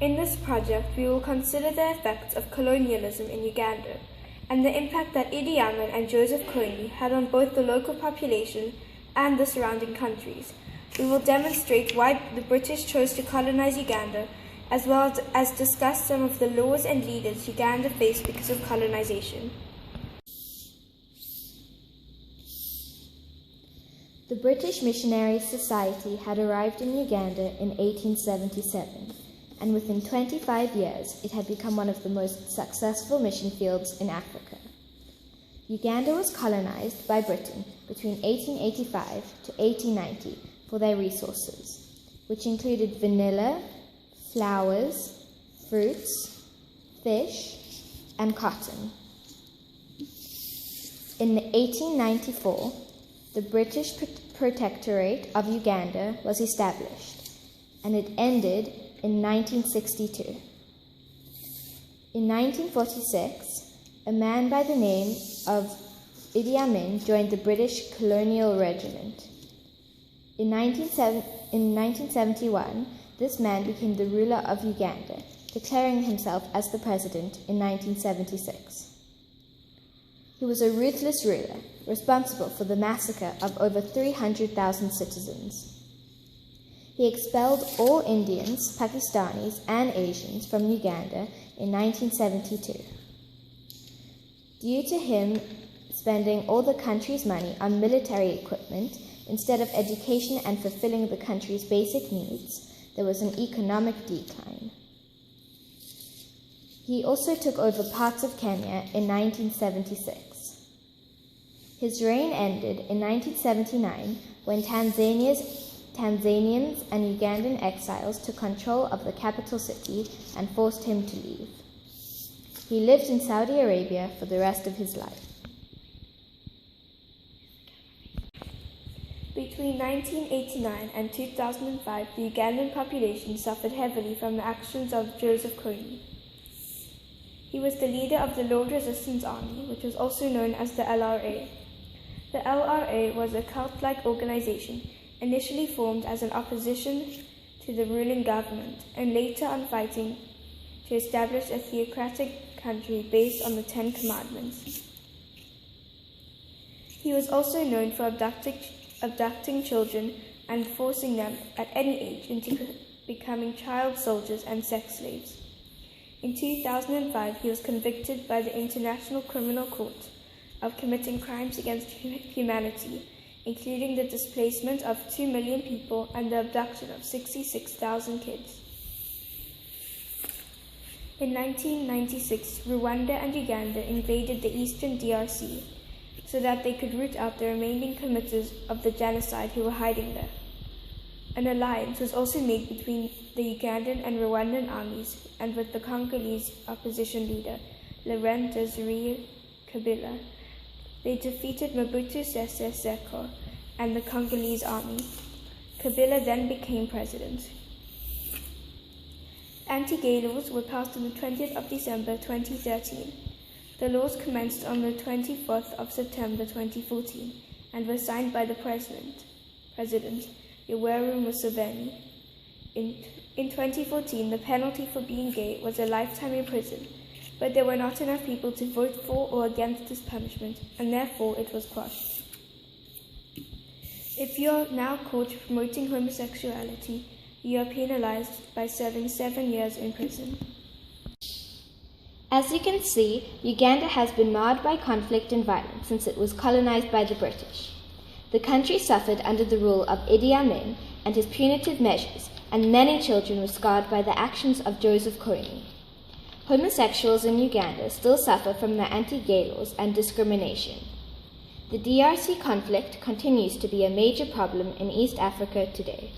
In this project, we will consider the effects of colonialism in Uganda and the impact that Idi Amin and Joseph Kony had on both the local population and the surrounding countries. We will demonstrate why the British chose to colonize Uganda, as well as discuss some of the laws and leaders Uganda faced because of colonization. The British Missionary Society had arrived in Uganda in 1877, and within 25 years it had become one of the most successful mission fields in Africa. Uganda was colonized by Britain between 1885 to 1890 for their resources, which included vanilla, flowers, fruits, fish, and cotton. In 1894, the British Protectorate of Uganda was established, and it ended in 1962. In 1946, a man by the name of Idi Amin joined the British Colonial Regiment. In 1971, this man became the ruler of Uganda, declaring himself as the president in 1976. He was a ruthless ruler, responsible for the massacre of over 300,000 citizens. He expelled all Indians, Pakistanis, and Asians from Uganda in 1972. Due to him spending all the country's money on military equipment instead of education and fulfilling the country's basic needs, there was an economic decline. He also took over parts of Kenya in 1976. His reign ended in 1979 when Tanzanians and Ugandan exiles took control of the capital city and forced him to leave. He lived in Saudi Arabia for the rest of his life. Between 1989 and 2005, the Ugandan population suffered heavily from the actions of Joseph Kony. He was the leader of the Lord Resistance Army, which was also known as the LRA. The LRA was a cult-like organization initially formed as an opposition to the ruling government and later on fighting to establish a theocratic country based on the Ten Commandments. He was also known for abducting children and forcing them at any age into becoming child soldiers and sex slaves. In 2005, he was convicted by the International Criminal Court of committing crimes against humanity, including the displacement of 2 million people and the abduction of 66,000 kids. In 1996, Rwanda and Uganda invaded the eastern DRC so that they could root out the remaining committers of the genocide who were hiding there. An alliance was also made between the Ugandan and Rwandan armies and with the Congolese opposition leader, Laurent Desire Kabila. They defeated Mobutu Sese Seko and the Congolese army. Kabila then became president. Anti-gay laws were passed on the 20th of December 2013. The laws commenced on the 24th of September 2014 and were signed by the President Yoweri Museveni. In 2014, the penalty for being gay was a lifetime in prison, but there were not enough people to vote for or against this punishment, and therefore it was quashed. If you are now caught promoting homosexuality, you are penalized by serving 7 years in prison. As you can see, Uganda has been marred by conflict and violence since it was colonized by the British. The country suffered under the rule of Idi Amin and his punitive measures, and many children were scarred by the actions of Joseph Kony. Homosexuals in Uganda still suffer from the anti-gay laws and discrimination. The DRC conflict continues to be a major problem in East Africa today.